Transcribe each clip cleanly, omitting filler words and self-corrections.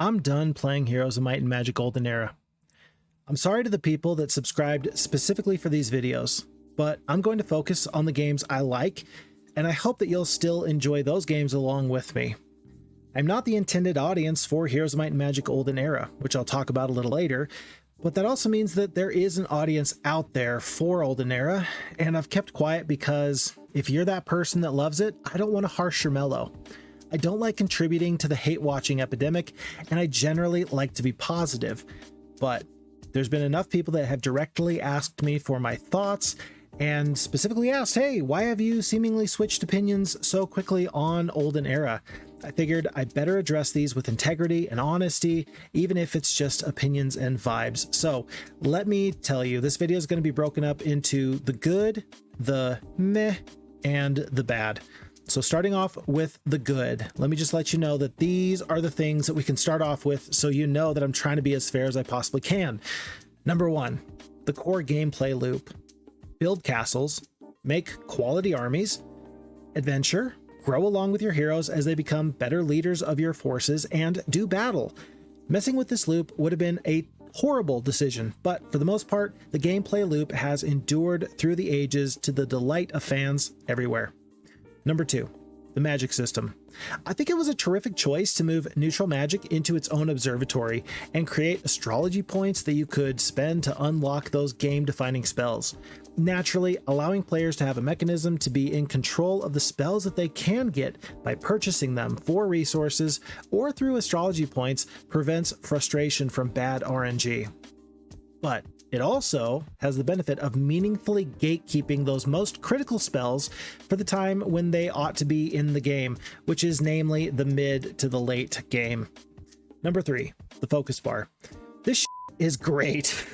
I'm done playing Heroes of Might and Magic Olden Era. I'm sorry to the people that subscribed specifically for these videos, but I'm going to focus on the games I like, and I hope that you'll still enjoy those games along with me. I'm not the intended audience for Heroes of Might and Magic Olden Era, which I'll talk about a little later, but that also means that there is an audience out there for Olden Era, and I've kept quiet because if you're that person that loves it, I don't want to harsh your mellow. I don't like contributing to the hate-watching epidemic, and I generally like to be positive, but there's been enough people that have directly asked me for my thoughts, and specifically asked, hey, why have you seemingly switched opinions so quickly on Olden Era? I figured I better address these with integrity and honesty, even if it's just opinions and vibes. So let me tell you, this video is going to be broken up into the good, the meh, and the bad. So starting off with the good, let me just let you know that these are the things that we can start off with so you know that I'm trying to be as fair as I possibly can. Number one, the core gameplay loop. Build castles, make quality armies, adventure, grow along with your heroes as they become better leaders of your forces, and do battle. Messing with this loop would have been a horrible decision, but for the most part, the gameplay loop has endured through the ages to the delight of fans everywhere. Number two, the magic system. I think it was a terrific choice to move neutral magic into its own observatory and create astrology points that you could spend to unlock those game-defining spells. Naturally, allowing players to have a mechanism to be in control of the spells that they can get by purchasing them for resources or through astrology points prevents frustration from bad RNG. But it also has the benefit of meaningfully gatekeeping those most critical spells for the time when they ought to be in the game, which is namely the mid to the late game. Number three, the focus bar. This is great.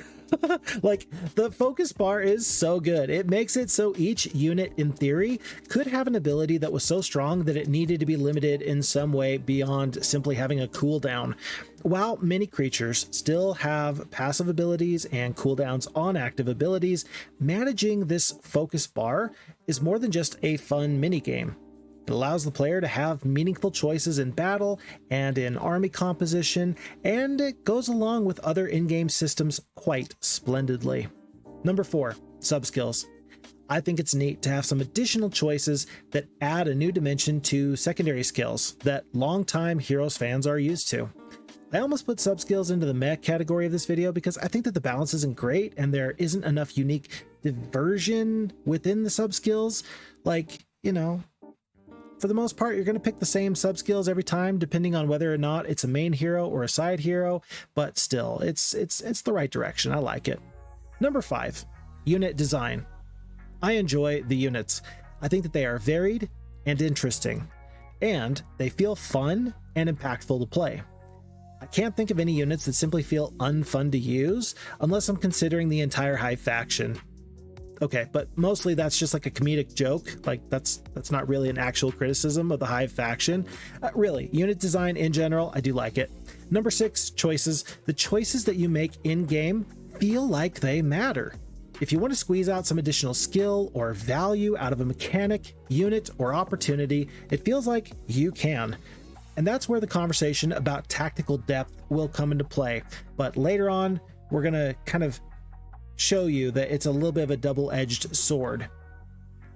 Like, the focus bar is so good. It makes it so each unit, in theory, could have an ability that was so strong that it needed to be limited in some way beyond simply having a cooldown. While many creatures still have passive abilities and cooldowns on active abilities, managing this focus bar is more than just a fun minigame. It allows the player to have meaningful choices in battle and in army composition, and it goes along with other in-game systems quite splendidly. Number four, subskills. I think it's neat to have some additional choices that add a new dimension to secondary skills that longtime Heroes fans are used to. I almost put subskills into the meh category of this video because I think that the balance isn't great and there isn't enough unique diversion within the subskills. Like, you know, for the most part, you're going to pick the same subskills every time, depending on whether or not it's a main hero or a side hero, but still, it's the right direction. I like it. Number five, unit design. I enjoy the units. I think that they are varied and interesting, and they feel fun and impactful to play. I can't think of any units that simply feel unfun to use, unless I'm considering the entire Hive faction. Okay, but mostly that's just like a comedic joke. Like that's not really an actual criticism of the Hive faction. Really, unit design in general, I do like it. Number six, choices. The choices that you make in-game feel like they matter. If you want to squeeze out some additional skill or value out of a mechanic, unit, or opportunity, it feels like you can. And that's where the conversation about tactical depth will come into play. But later on, we're going to kind of show you that it's a little bit of a double-edged sword.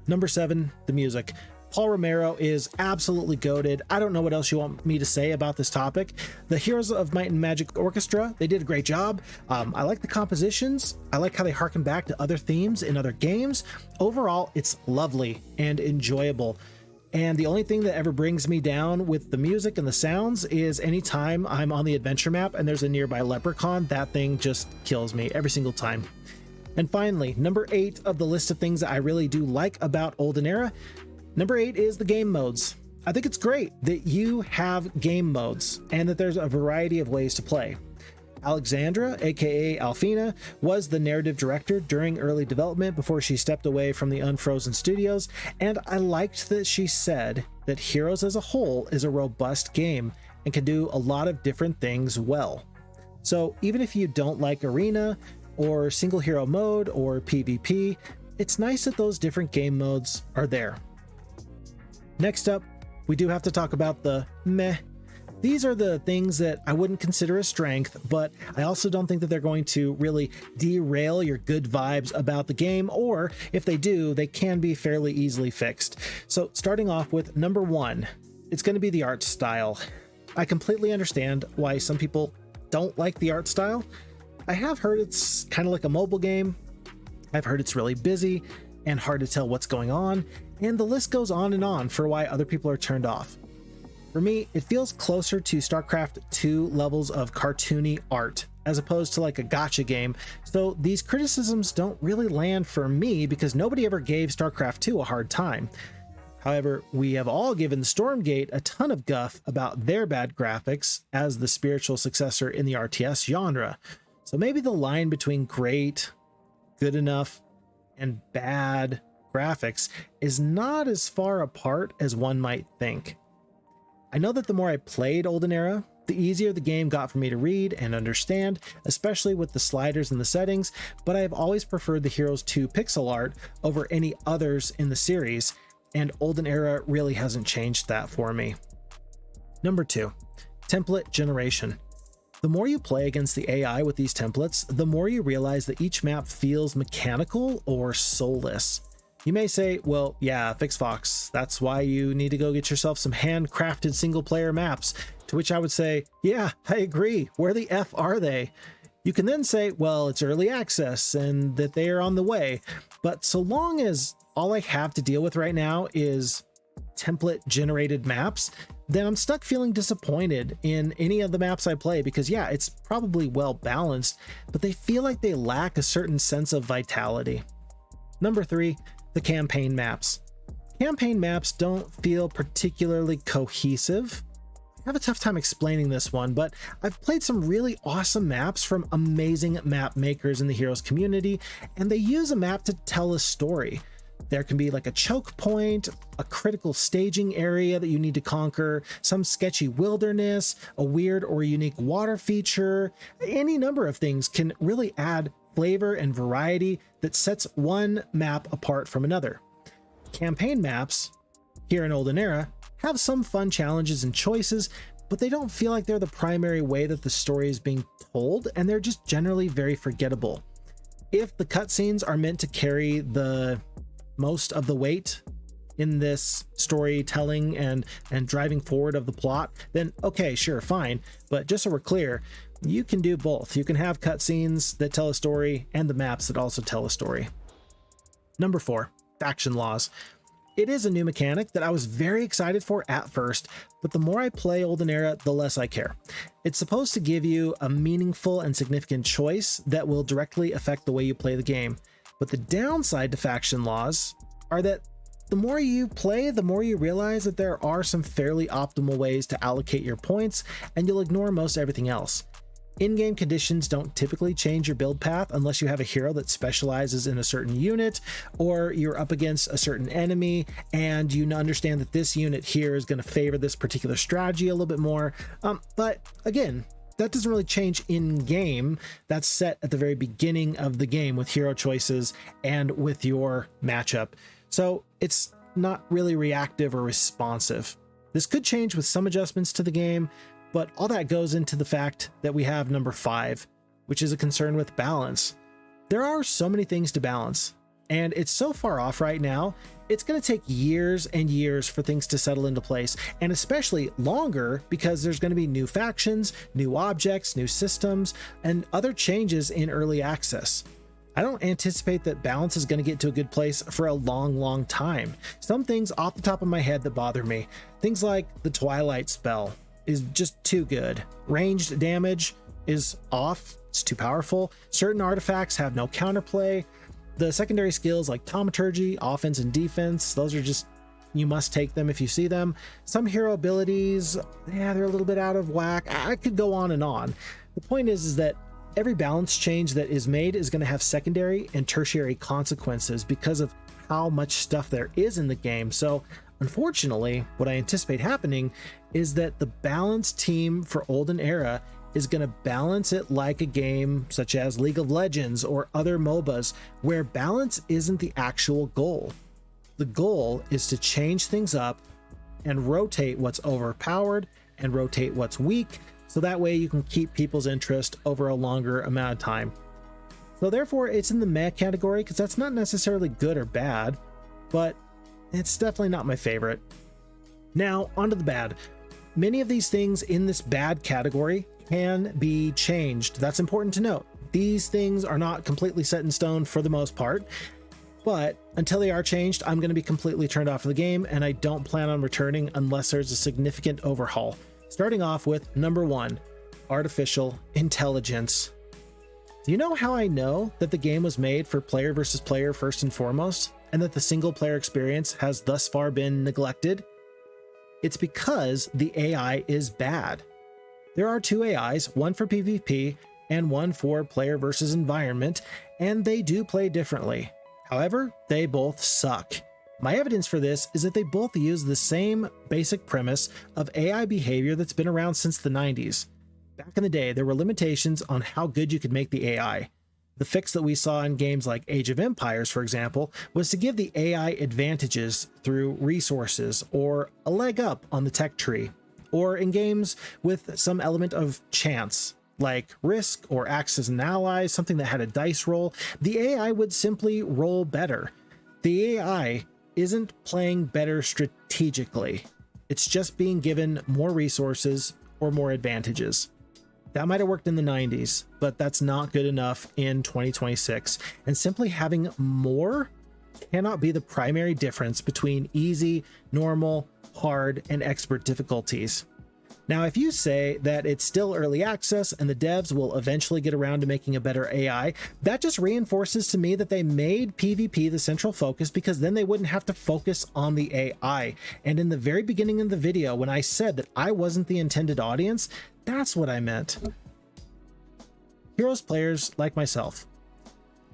Number seven, the music. Paul Romero is absolutely goated. I don't know what else you want me to say about this topic. The Heroes of Might and Magic Orchestra, they did a great job. I like the compositions. I like how they harken back to other themes in other games. Overall, it's lovely and enjoyable. And the only thing that ever brings me down with the music and the sounds is anytime I'm on the adventure map and there's a nearby leprechaun, that thing just kills me every single time. And finally, number 8 of the list of things that I really do like about Olden Era, number 8 is the game modes. I think it's great that you have game modes and that there's a variety of ways to play. Alexandra, aka Alfina, was the narrative director during early development before she stepped away from the Unfrozen Studios, and I liked that she said that Heroes as a whole is a robust game and can do a lot of different things well. So even if you don't like Arena, or single hero mode, or PvP, it's nice that those different game modes are there. Next up, we do have to talk about the meh, These are the things that I wouldn't consider a strength, but I also don't think that they're going to really derail your good vibes about the game, or if they do, they can be fairly easily fixed. So starting off with number 1, it's going to be the art style. I completely understand why some people don't like the art style. I have heard it's kind of like a mobile game. I've heard it's really busy and hard to tell what's going on, and the list goes on and on for why other people are turned off. For me, it feels closer to StarCraft 2 levels of cartoony art, as opposed to like a gacha game, so these criticisms don't really land for me because nobody ever gave StarCraft 2 a hard time. However, we have all given Stormgate a ton of guff about their bad graphics as the spiritual successor in the RTS genre, so maybe the line between great, good enough, and bad graphics is not as far apart as one might think. I know that the more I played Olden Era, the easier the game got for me to read and understand, especially with the sliders and the settings, but I have always preferred the Heroes 2 pixel art over any others in the series, and Olden Era really hasn't changed that for me. Number 2, template generation. The more you play against the AI with these templates, the more you realize that each map feels mechanical or soulless. You may say, well, yeah, FixFox, that's why you need to go get yourself some handcrafted single-player maps, to which I would say, yeah, I agree, where the F are they? You can then say, well, it's early access and that they are on the way, but so long as all I have to deal with right now is template-generated maps, then I'm stuck feeling disappointed in any of the maps I play because, yeah, it's probably well balanced, but they feel like they lack a certain sense of vitality. Number 3, the campaign maps. Campaign maps don't feel particularly cohesive. I have a tough time explaining this one, but I've played some really awesome maps from amazing map makers in the Heroes community, and they use a map to tell a story. There can be like a choke point, a critical staging area that you need to conquer, some sketchy wilderness, a weird or unique water feature. Any number of things can really add flavor and variety that sets one map apart from another. Campaign maps, here in Olden Era, have some fun challenges and choices, but they don't feel like they're the primary way that the story is being told, and they're just generally very forgettable. If the cutscenes are meant to carry the most of the weight in this storytelling and driving forward of the plot, then okay, sure, fine. But just so we're clear, you can do both. You can have cutscenes that tell a story and the maps that also tell a story. Number 4, faction laws. It is a new mechanic that I was very excited for at first, but the more I play Olden Era, the less I care. It's supposed to give you a meaningful and significant choice that will directly affect the way you play the game. But the downside to faction laws are that the more you play, the more you realize that there are some fairly optimal ways to allocate your points, and you'll ignore most everything else. In-game conditions don't typically change your build path unless you have a hero that specializes in a certain unit, or you're up against a certain enemy and you understand that this unit here is going to favor this particular strategy a little bit more. But again, that doesn't really change in-game. That's set at the very beginning of the game with hero choices and with your matchup. So it's not really reactive or responsive. This could change with some adjustments to the game, but all that goes into the fact that we have number 5, which is a concern with balance. There are so many things to balance, and it's so far off right now, it's going to take years and years for things to settle into place, and especially longer because there's going to be new factions, new objects, new systems, and other changes in early access. I don't anticipate that balance is going to get to a good place for a long time. Some things off the top of my head that bother me, things like the Twilight spell is just too good. Ranged damage is off, it's too powerful. Certain artifacts have no counterplay. The secondary skills like Thaumaturgy, offense and defense, those are just, you must take them if you see them. Some hero abilities, yeah, they're a little bit out of whack. I could go on and on. The point is that every balance change that is made is going to have secondary and tertiary consequences because of how much stuff there is in the game. So unfortunately, what I anticipate happening is that the balance team for Olden Era is going to balance it like a game such as League of Legends or other MOBAs, where balance isn't the actual goal. The goal is to change things up and rotate what's overpowered and rotate what's weak, so that way you can keep people's interest over a longer amount of time. So therefore it's in the meh category, because that's not necessarily good or bad, but it's definitely not my favorite. Now onto the bad. Many of these things in this bad category can be changed. That's important to note. These things are not completely set in stone for the most part, but until they are changed, I'm going to be completely turned off of the game, and I don't plan on returning unless there's a significant overhaul. Starting off with number 1, artificial intelligence. Do you know how I know that the game was made for player versus player first and foremost, and that the single player experience has thus far been neglected? It's because the AI is bad. There are 2 AIs, one for PvP and one for player versus environment, and they do play differently. However, they both suck. My evidence for this is that they both use the same basic premise of AI behavior that's been around since the 90s. Back in the day, there were limitations on how good you could make the AI. The fix that we saw in games like Age of Empires, for example, was to give the AI advantages through resources or a leg up on the tech tree, or in games with some element of chance, like Risk or Acts as an Ally, something that had a dice roll, the AI would simply roll better. The AI isn't playing better strategically. It's just being given more resources or more advantages. That might have worked in the 90s, but that's not good enough in 2026. And simply having more cannot be the primary difference between easy, normal, hard, and expert difficulties. Now, if you say that it's still early access and the devs will eventually get around to making a better AI, that just reinforces to me that they made PvP the central focus, because then they wouldn't have to focus on the AI. And in the very beginning of the video, when I said that I wasn't the intended audience, that's what I meant. Heroes players like myself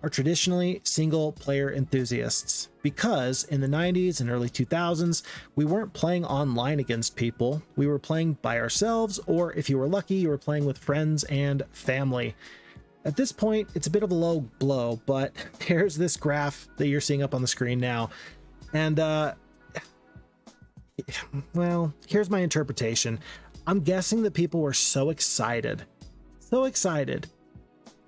are traditionally single player enthusiasts, because in the 90s and early 2000s, we weren't playing online against people. We were playing by ourselves, or if you were lucky, you were playing with friends and family. At this point, it's a bit of a low blow, but here's this graph that you're seeing up on the screen now. And, well, here's my interpretation. I'm guessing that people were so excited.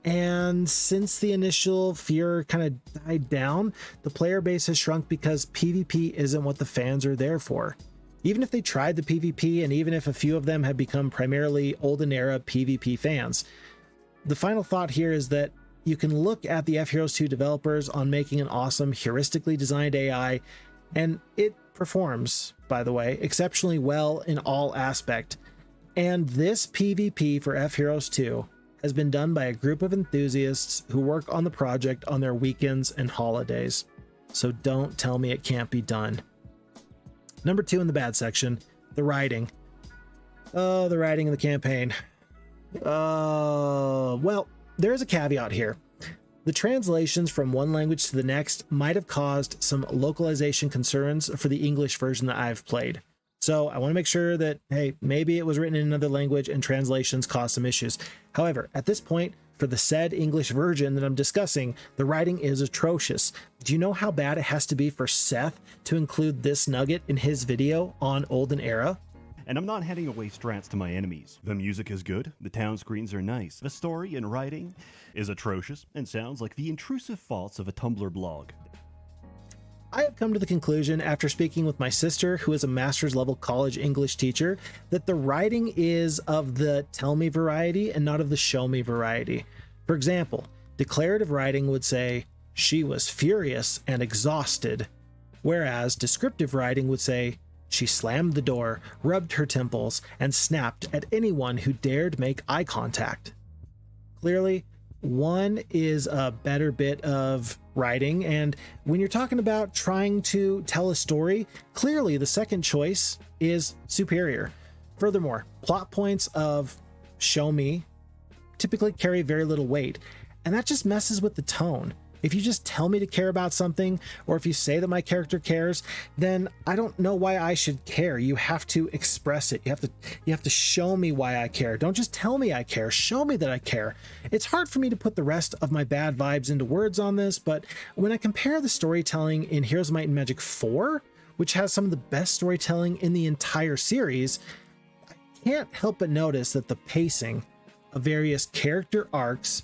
And since the initial fear kind of died down, the player base has shrunk because PvP isn't what the fans are there for. Even if they tried the PvP, and even if a few of them had become primarily Olden Era PvP fans. The final thought here is that you can look at the F-Heroes 2 developers on making an awesome heuristically designed AI, and it performs, by the way, exceptionally well in all aspect. And this PvP for F-Heroes 2 has been done by a group of enthusiasts who work on the project on their weekends and holidays. So don't tell me it can't be done. Number 2 in the bad section, the writing. Oh, the writing in the campaign. Well, there's a caveat here. The translations from one language to the next might have caused some localization concerns for the English version that I've played. So I want to make sure that, hey, maybe it was written in another language and translations caused some issues. However, at this point, for the said English version that I'm discussing, the writing is atrocious. Do you know how bad it has to be for Seth to include this nugget in his video on Olden Era? And I'm not handing away strats to my enemies. The music is good, the town screens are nice, the story and writing is atrocious and sounds like the intrusive faults of a Tumblr blog. I have come to the conclusion, after speaking with my sister, who is a master's level college English teacher, that the writing is of the tell me variety and not of the show me variety. For example, declarative writing would say, she was furious and exhausted, whereas descriptive writing would say, she slammed the door, rubbed her temples, and snapped at anyone who dared make eye contact. Clearly, one is a better bit of writing, and when you're talking about trying to tell a story, clearly the second choice is superior. Furthermore, plot points of show me typically carry very little weight, and that just messes with the tone. If you just tell me to care about something, or if you say that my character cares, then I don't know why I should care. You have to express it. You have to show me why I care. Don't just tell me I care. Show me that I care. It's hard for me to put the rest of my bad vibes into words on this, but when I compare the storytelling in Heroes of Might and Magic 4, which has some of the best storytelling in the entire series, I can't help but notice that the pacing of various character arcs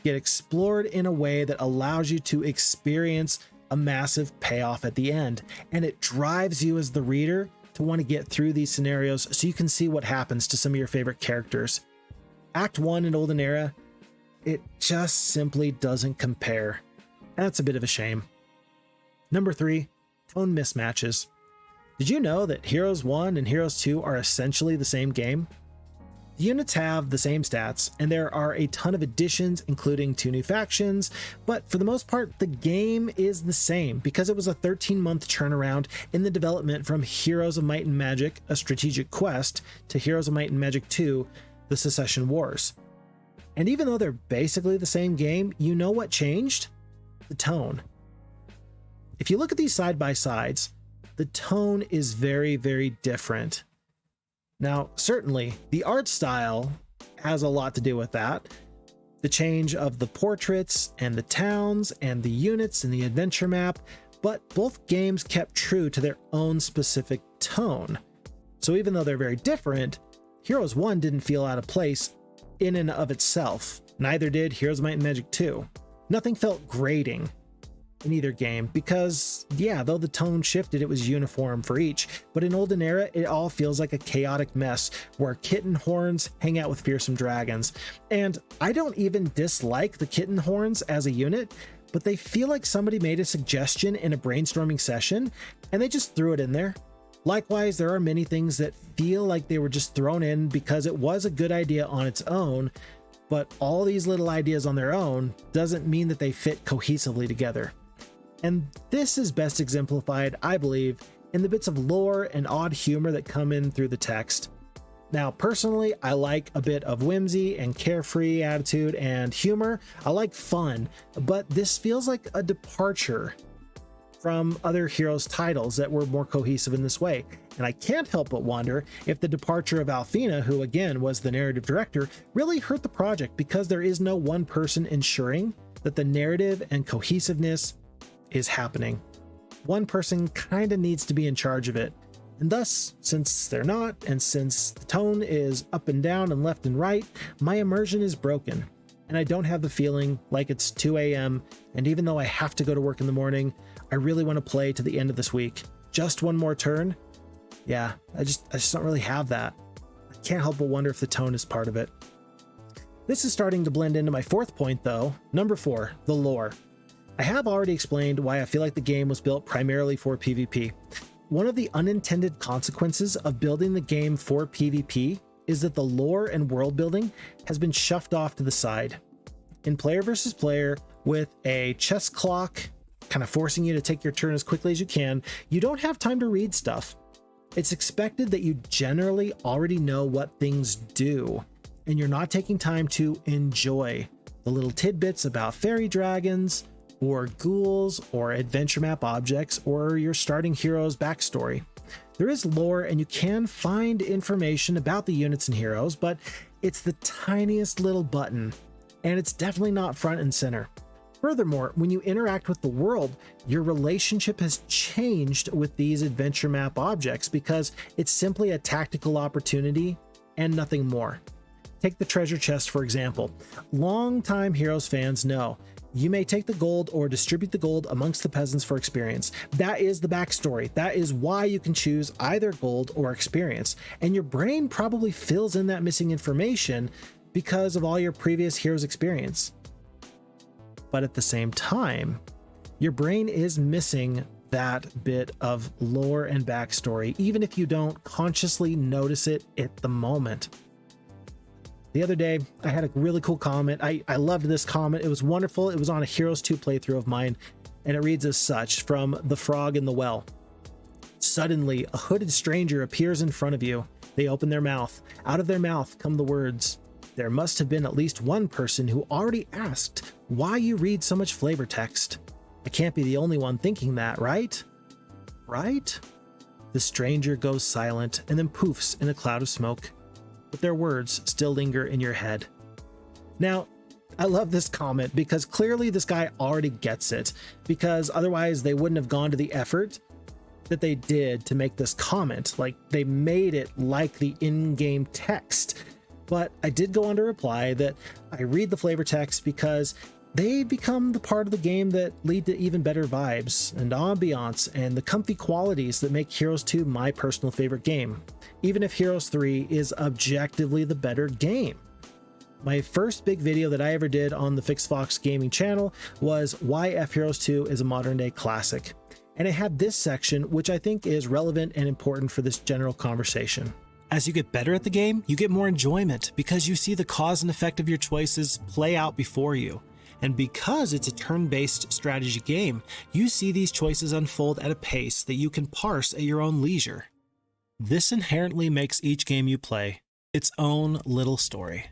get explored in a way that allows you to experience a massive payoff at the end, and it drives you as the reader to want to get through these scenarios so you can see what happens to some of your favorite characters. Act 1 in Olden Era, it just simply doesn't compare. That's a bit of a shame. Number 3, tone mismatches. Did you know that Heroes 1 and Heroes 2 are essentially the same game? The units have the same stats, and there are a ton of additions, including 2 new factions, but for the most part, the game is the same because it was a 13-month turnaround in the development from Heroes of Might and Magic, a strategic quest, to Heroes of Might and Magic 2, the Secession Wars. And even though they're basically the same game, you know what changed? The tone. If you look at these side by sides, the tone is very, very different. Now, certainly, the art style has a lot to do with that. The change of the portraits and the towns and the units and the adventure map, but both games kept true to their own specific tone. So even though they're very different, Heroes 1 didn't feel out of place in and of itself. Neither did Heroes of Might and Magic 2. Nothing felt grating in either game because, yeah, though the tone shifted, it was uniform for each. But in Olden Era, it all feels like a chaotic mess where kitten horns hang out with fearsome dragons. And I don't even dislike the kitten horns as a unit, but they feel like somebody made a suggestion in a brainstorming session and they just threw it in there. Likewise, there are many things that feel like they were just thrown in because it was a good idea on its own, but all these little ideas on their own doesn't mean that they fit cohesively together. And this is best exemplified, I believe, in the bits of lore and odd humor that come in through the text. Now, personally, I like a bit of whimsy and carefree attitude and humor. I like fun, but this feels like a departure from other Heroes titles that were more cohesive in this way. And I can't help but wonder if the departure of Alfina, who again was the narrative director, really hurt the project because there is no one person ensuring that the narrative and cohesiveness is happening. One person kind of needs to be in charge of it. And thus, since they're not, and since the tone is up and down and left and right, my immersion is broken. And I don't have the feeling like it's 2 a.m. And even though I have to go to work in the morning, I really want to play to the end of this week. Just one more turn? Yeah, I just don't really have that. I can't help but wonder if the tone is part of it. This is starting to blend into my 4th point though. Number 4, the lore. I have already explained why I feel like the game was built primarily for PvP. One of the unintended consequences of building the game for PvP is that the lore and world building has been shoved off to the side. In player versus player, with a chess clock kind of forcing you to take your turn as quickly as you can, you don't have time to read stuff. It's expected that you generally already know what things do, and you're not taking time to enjoy the little tidbits about fairy dragons, or ghouls, or adventure map objects, or your starting hero's backstory. There is lore and you can find information about the units and heroes, but it's the tiniest little button, and it's definitely not front and center. Furthermore, when you interact with the world, your relationship has changed with these adventure map objects because it's simply a tactical opportunity and nothing more. Take the treasure chest, for example. Longtime Heroes fans know you may take the gold or distribute the gold amongst the peasants for experience. That is the backstory. That is why you can choose either gold or experience. And your brain probably fills in that missing information because of all your previous Heroes experience. But at the same time, your brain is missing that bit of lore and backstory, even if you don't consciously notice it at the moment. The other day, I had a really cool comment. I loved this comment. It was wonderful. It was on a Heroes 2 playthrough of mine, and it reads as such from The Frog in the Well. Suddenly, a hooded stranger appears in front of you. They open their mouth. Out of their mouth come the words, "There must have been at least one person who already asked why you read so much flavor text. I can't be the only one thinking that, right? Right?" The stranger goes silent and then poofs in a cloud of smoke, but their words still linger in your head. Now, I love this comment because clearly this guy already gets it, because otherwise they wouldn't have gone to the effort that they did to make this comment. Like, they made it like the in-game text. But I did go on to reply that I read the flavor text because they become the part of the game that lead to even better vibes and ambiance and the comfy qualities that make Heroes 2 my personal favorite game, even if Heroes 3 is objectively the better game. My first big video that I ever did on the Fixed Fox Gaming channel was why F Heroes 2 is a modern day classic. And it had this section, which I think is relevant and important for this general conversation. As you get better at the game, you get more enjoyment because you see the cause and effect of your choices play out before you. And because it's a turn-based strategy game, you see these choices unfold at a pace that you can parse at your own leisure. This inherently makes each game you play its own little story.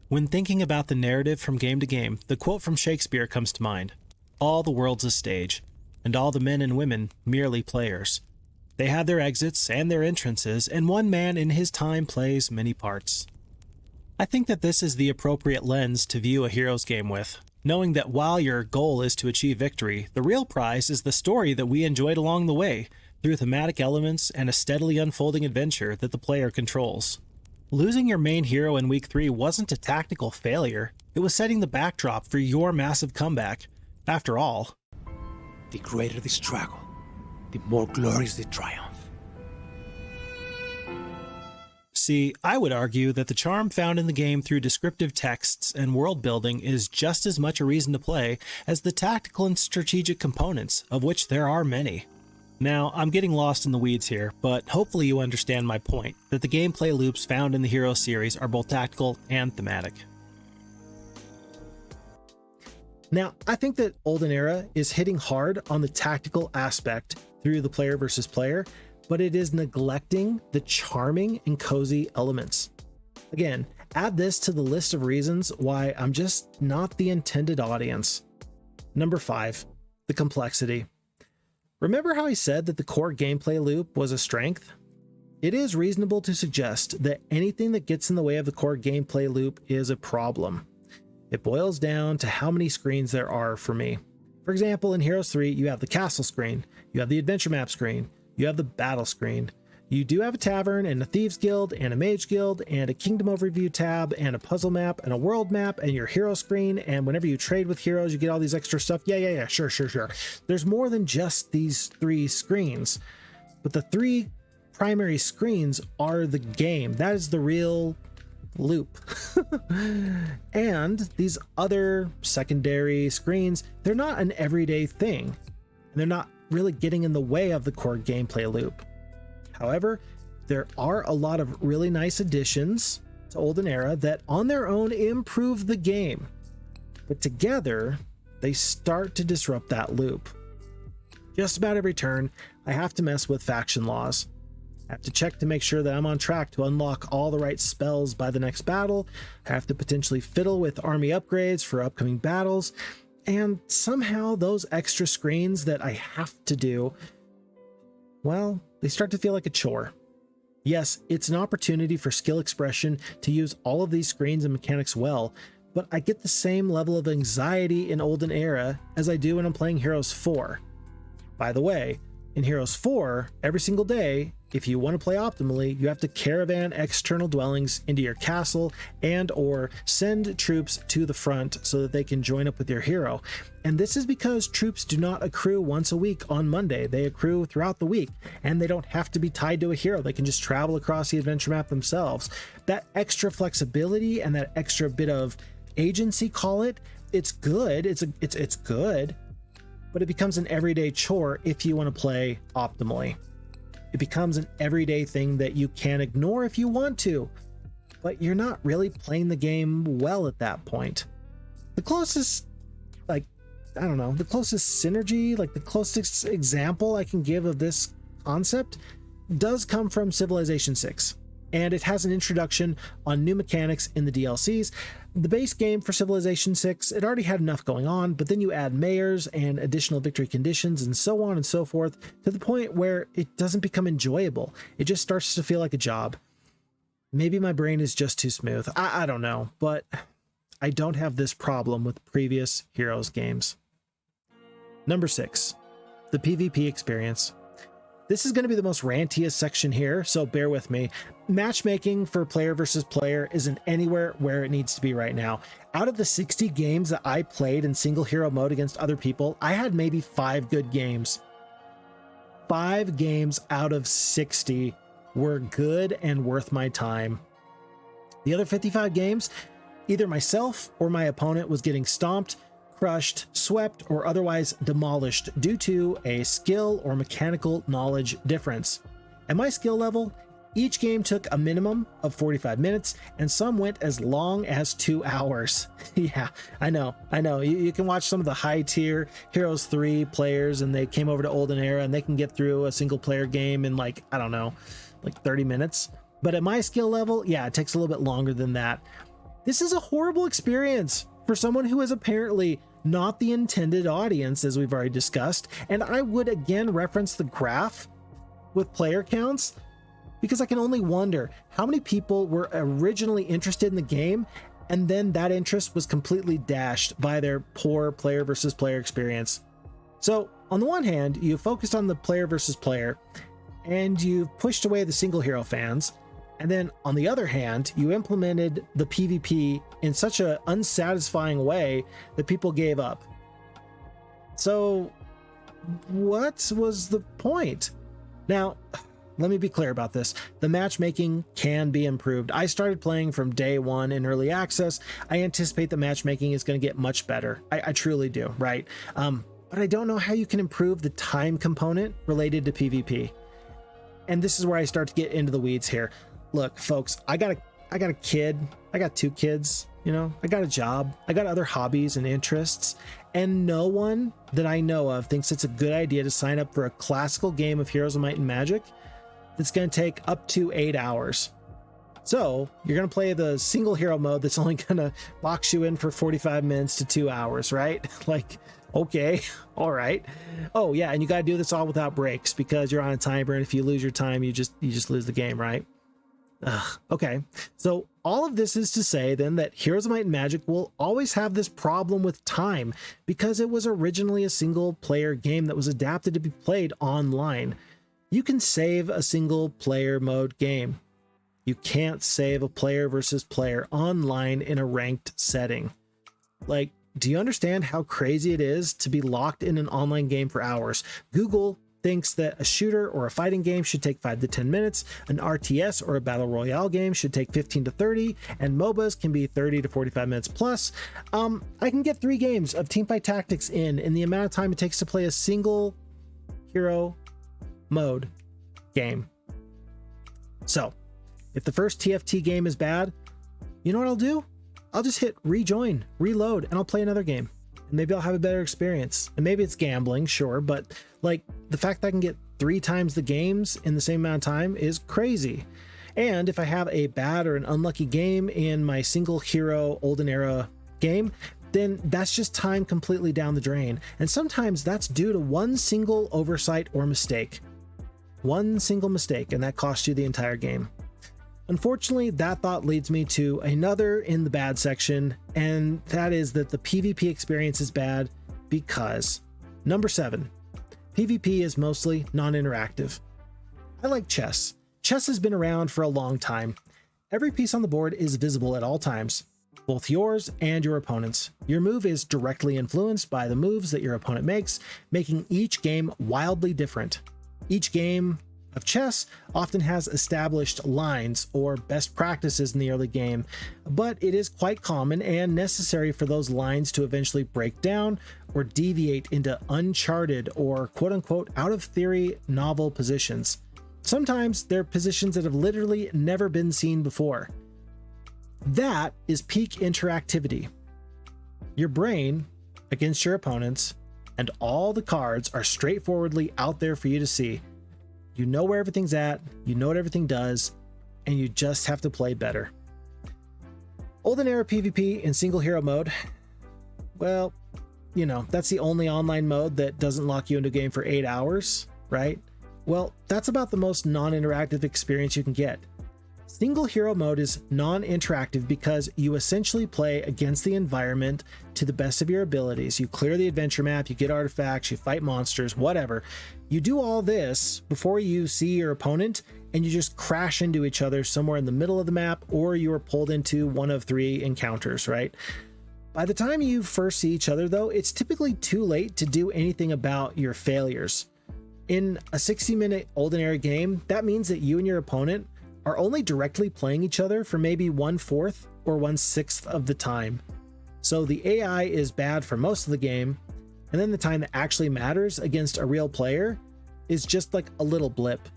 When thinking about the narrative from game to game, the quote from Shakespeare comes to mind: "All the world's a stage, and all the men and women merely players. They have their exits and their entrances, and one man in his time plays many parts." I think that this is the appropriate lens to view a Heroes game with, knowing that while your goal is to achieve victory, the real prize is the story that we enjoyed along the way, through thematic elements and a steadily unfolding adventure that the player controls. Losing your main hero in Week 3 wasn't a tactical failure, it was setting the backdrop for your massive comeback. After all, the greater the struggle, the more glorious the triumph. See, I would argue that the charm found in the game through descriptive texts and world building is just as much a reason to play as the tactical and strategic components, of which there are many. Now, I'm getting lost in the weeds here, but hopefully you understand my point, that the gameplay loops found in the Heroes series are both tactical and thematic. Now, I think that Olden Era is hitting hard on the tactical aspect through the player versus player, but it is neglecting the charming and cozy elements. Again, add this to the list of reasons why I'm just not the intended audience. Number 5, the complexity. Remember how I said that the core gameplay loop was a strength? It is reasonable to suggest that anything that gets in the way of the core gameplay loop is a problem. It boils down to how many screens there are for me. For example, in Heroes 3, you have the castle screen, you have the adventure map screen, you have the battle screen. You do have a tavern and a thieves guild and a mage guild and a kingdom overview tab and a puzzle map and a world map and your hero screen, and whenever you trade with heroes you get all these extra stuff. Yeah, sure. There's more than just these 3 screens, but the 3 primary screens are the game. That is the real loop. And these other secondary screens, they're not an everyday thing, and they're not really getting in the way of the core gameplay loop. However, there are a lot of really nice additions to Olden Era that on their own improve the game, but together they start to disrupt that loop. Just about every turn, I have to mess with faction laws. I have to check to make sure that I'm on track to unlock all the right spells by the next battle. I have to potentially fiddle with army upgrades for upcoming battles. And somehow those extra screens that I have to do, well, they start to feel like a chore. Yes, it's an opportunity for skill expression to use all of these screens and mechanics well, but I get the same level of anxiety in Olden Era as I do when I'm playing Heroes 4. By the way, in Heroes 4, every single day, if you want to play optimally, you have to caravan external dwellings into your castle and or send troops to the front so that they can join up with your hero. And this is because troops do not accrue once a week on Monday. They accrue throughout the week, and they don't have to be tied to a hero. They can just travel across the adventure map themselves. That extra flexibility and that extra bit of agency, call it, it's good. It's good, but it becomes an everyday chore if you want to play optimally. It becomes an everyday thing that you can ignore if you want to, but you're not really playing the game well at that point. The closest, the closest synergy, the closest example I can give of this concept does come from Civilization 6. And it has an introduction on new mechanics in the DLCs. The base game for Civilization 6, it already had enough going on, but then you add mayors and additional victory conditions and so on and so forth to the point where it doesn't become enjoyable. It just starts to feel like a job. Maybe my brain is just too smooth. I don't know, but I don't have this problem with previous Heroes games. Number 6, the PvP experience. This is going to be the most rantiest section here, so bear with me. Matchmaking for player versus player isn't anywhere where it needs to be right now. Out of the 60 games that I played in single hero mode against other people, I had maybe 5 good games. 5 games out of 60 were good and worth my time. The other 55 games, either myself or my opponent was getting stomped, crushed, swept, or otherwise demolished due to a skill or mechanical knowledge difference. At my skill level, each game took a minimum of 45 minutes, and some went as long as 2 hours. Yeah, I know. You can watch some of the high tier Heroes 3 players, and they came over to Olden Era, and they can get through a single player game in like 30 minutes. But at my skill level, yeah, it takes a little bit longer than that. This is a horrible experience for someone who is apparently not the intended audience, as we've already discussed. And I would again reference the graph with player counts, because I can only wonder how many people were originally interested in the game, and then that interest was completely dashed by their poor player versus player experience. So on the one hand, you focused on the player versus player, and you've pushed away the single hero fans. And then on the other hand, you implemented the PvP in such an unsatisfying way that people gave up. So what was the point? Now, let me be clear about this. The matchmaking can be improved. I started playing from day one in early access. I anticipate the matchmaking is going to get much better. I truly do, right? But I don't know how you can improve the time component related to PvP. And this is where I start to get into the weeds here. Look, folks, I got a kid. I got 2 kids, I got a job. I got other hobbies and interests. And no one that I know of thinks it's a good idea to sign up for a classical game of Heroes of Might and Magic that's going to take up to 8 hours. So you're going to play the single hero mode that's only going to box you in for 45 minutes to 2 hours, right? Like, okay, all right. Oh yeah, and you got to do this all without breaks because you're on a timer, and if you lose your time, you just lose the game, right? Okay, so all of this is to say then that Heroes of Might and Magic will always have this problem with time because it was originally a single player game that was adapted to be played online. You can save a single player mode game. You can't save a player versus player online in a ranked setting. Like, do you understand how crazy it is to be locked in an online game for hours? Google thinks that a shooter or a fighting game should take 5 to 10 minutes, an RTS or a battle royale game should take 15 to 30, and MOBAs can be 30 to 45 minutes plus. I can get 3 games of Teamfight Tactics in the amount of time it takes to play a single hero mode game. So if the first TFT game is bad, you know what I'll do? I'll just hit rejoin, reload, and I'll play another game. And maybe I'll have a better experience. And maybe it's gambling, sure, but like the fact that I can get 3 times the games in the same amount of time is crazy. And if I have a bad or an unlucky game in my single hero Olden Era game, then that's just time completely down the drain. And sometimes that's due to one single oversight or mistake. One single mistake, and that costs you the entire game. Unfortunately, that thought leads me to another in the bad section, and that is that the PvP experience is bad because, number 7, PvP is mostly non-interactive. I like chess. Chess has been around for a long time. Every piece on the board is visible at all times, both yours and your opponent's. Your move is directly influenced by the moves that your opponent makes, making each game wildly different. Each game of chess often has established lines or best practices in the early game, but it is quite common and necessary for those lines to eventually break down or deviate into uncharted or quote-unquote out of theory novel positions. Sometimes they're positions that have literally never been seen before. That is peak interactivity. Your brain against your opponents, and all the cards are straightforwardly out there for you to see. You know where everything's at, you know what everything does, and you just have to play better. Olden Era PvP in single hero mode, well, that's the only online mode that doesn't lock you into a game for 8 hours, right? Well, that's about the most non-interactive experience you can get. Single hero mode is non-interactive because you essentially play against the environment to the best of your abilities. You clear the adventure map, you get artifacts, you fight monsters, whatever. You do all this before you see your opponent, and you just crash into each other somewhere in the middle of the map, or you are pulled into one of 3 encounters, right? By the time you first see each other, though, it's typically too late to do anything about your failures. In a 60-minute Olden Era game, that means that you and your opponent are only directly playing each other for maybe 1/4 or 1/6 of the time. So the AI is bad for most of the game, and then the time that actually matters against a real player is just like a little blip.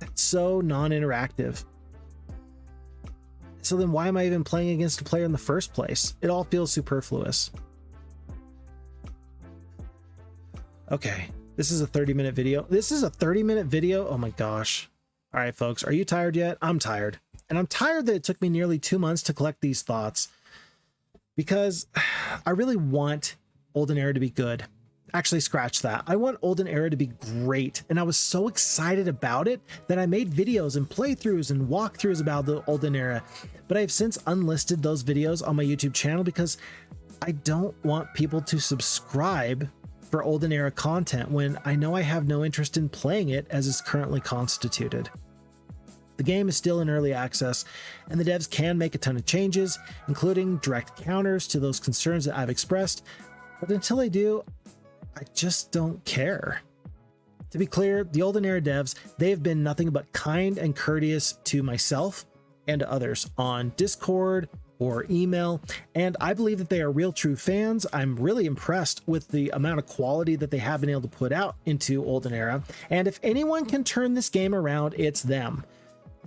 That's so non-interactive. So then why am I even playing against a player in the first place? It all feels superfluous. Okay, this is a 30-minute video. This is a 30-minute video? Oh my gosh. All right, folks, are you tired yet? I'm tired. And I'm tired that it took me nearly 2 months to collect these thoughts, because I really want Olden Era to be good. Actually, scratch that. I want Olden Era to be great. And I was so excited about it that I made videos and playthroughs and walkthroughs about the Olden Era. But I've since unlisted those videos on my YouTube channel because I don't want people to subscribe for Olden Era content when I know I have no interest in playing it as it's currently constituted. The game is still in early access, and the devs can make a ton of changes, including direct counters to those concerns that I've expressed, but until they do, I just don't care. To be clear, the Olden Era devs, they have been nothing but kind and courteous to myself and to others on Discord or email, and I believe that they are real true fans. I'm really impressed with the amount of quality that they have been able to put out into Olden Era, and if anyone can turn this game around, it's them.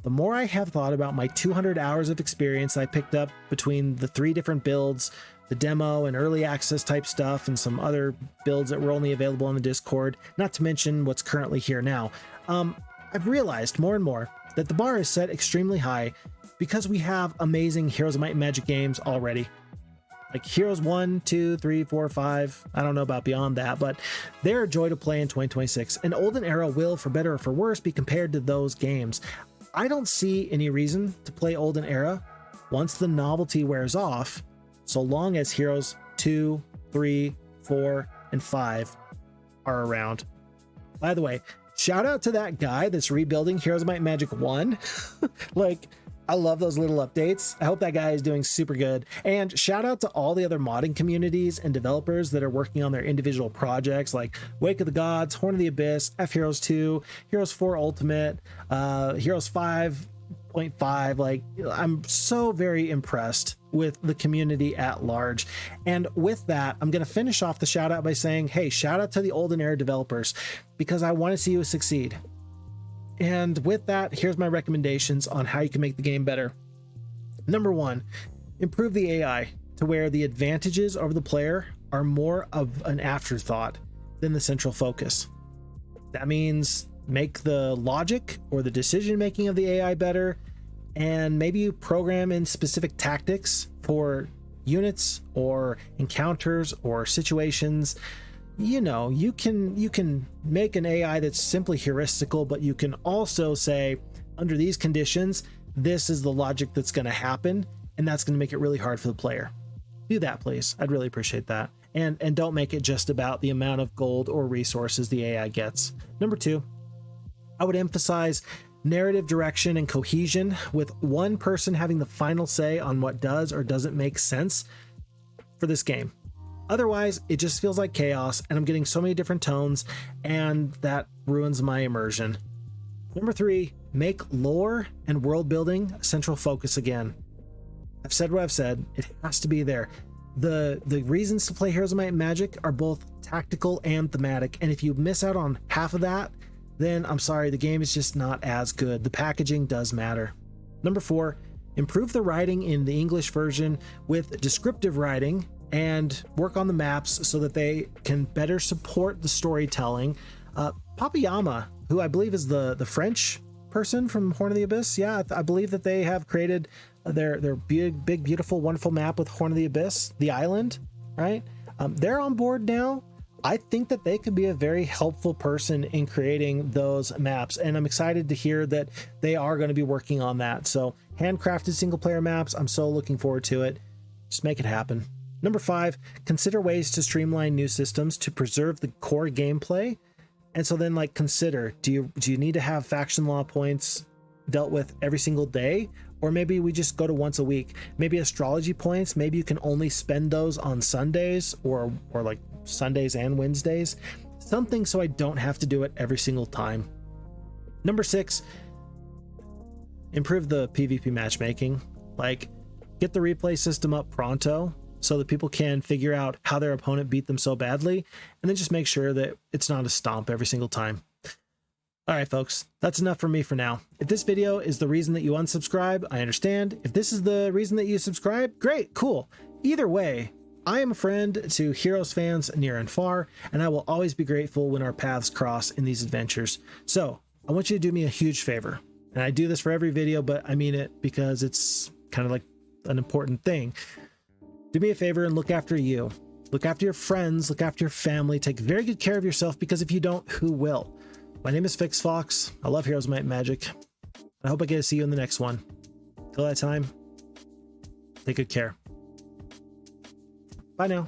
The more I have thought about my 200 hours of experience I picked up between the 3 different builds, the demo and early access type stuff, and some other builds that were only available on the Discord, not to mention what's currently here now, I've realized more and more that the bar is set extremely high because we have amazing Heroes of Might and Magic games already. Like Heroes 1, 2, 3, 4, 5, I don't know about beyond that, but they're a joy to play in 2026, and Olden Era will, for better or for worse, be compared to those games. I don't see any reason to play Olden Era once the novelty wears off, so long as Heroes 2, 3, 4, and 5 are around. By the way, shout out to that guy that's rebuilding Heroes of Might and Magic 1. Like, I love those little updates. I hope that guy is doing super good. And shout out to all the other modding communities and developers that are working on their individual projects like Wake of the Gods, Horn of the Abyss, F Heroes 2, Heroes 4 Ultimate, Heroes 5.5. Like, I'm so very impressed with the community at large. And with that, I'm going to finish off the shout out by saying, hey, shout out to the Olden Era developers, because I want to see you succeed. And with that, here's my recommendations on how you can make the game better. Number 1, improve the AI to where the advantages over the player are more of an afterthought than the central focus. That means make the logic or the decision making of the AI better, and maybe you program in specific tactics for units or encounters or situations. You know, you can make an AI that's simply heuristical, but you can also say, under these conditions, this is the logic that's going to happen, and that's going to make it really hard for the player. Do that, please. I'd really appreciate that. And don't make it just about the amount of gold or resources the AI gets. Number 2, I would emphasize narrative direction and cohesion, with one person having the final say on what does or doesn't make sense for this game. Otherwise, it just feels like chaos, and I'm getting so many different tones, and that ruins my immersion. Number 3, make lore and world building a central focus again. I've said what I've said. It has to be there. The reasons to play Heroes of Might and Magic are both tactical and thematic, and if you miss out on half of that, then I'm sorry, the game is just not as good. The packaging does matter. Number 4, improve the writing in the English version with descriptive writing, and work on the maps so that they can better support the storytelling. Papayama, who I believe is the French person from Horn of the Abyss, yeah, I believe that they have created their big, beautiful, wonderful map with Horn of the Abyss, the island, right? They're on board now. I think that they could be a very helpful person in creating those maps. And I'm excited to hear that they are going to be working on that. So handcrafted single player maps, I'm so looking forward to it. Just make it happen. Number 5, consider ways to streamline new systems to preserve the core gameplay. And so then, like, consider, do you need to have faction law points dealt with every single day? Or maybe we just go to once a week. Maybe astrology points, maybe you can only spend those on Sundays or like Sundays and Wednesdays. Something so I don't have to do it every single time. Number 6, improve the PvP matchmaking. Like, get the replay system up pronto so that people can figure out how their opponent beat them so badly, and then just make sure that it's not a stomp every single time. All right, folks, that's enough for me for now. If this video is the reason that you unsubscribe, I understand. If this is the reason that you subscribe, great, cool. Either way, I am a friend to Heroes fans near and far, and I will always be grateful when our paths cross in these adventures. So I want you to do me a huge favor, and I do this for every video, but I mean it because it's kind of like an important thing. Do me a favor and look after you. Look after your friends, look after your family, take very good care of yourself, because if you don't, who will? My name is Fix Fox. I love Heroes, Might, and Magic. I hope I get to see you in the next one. Till that time, take good care. Bye now.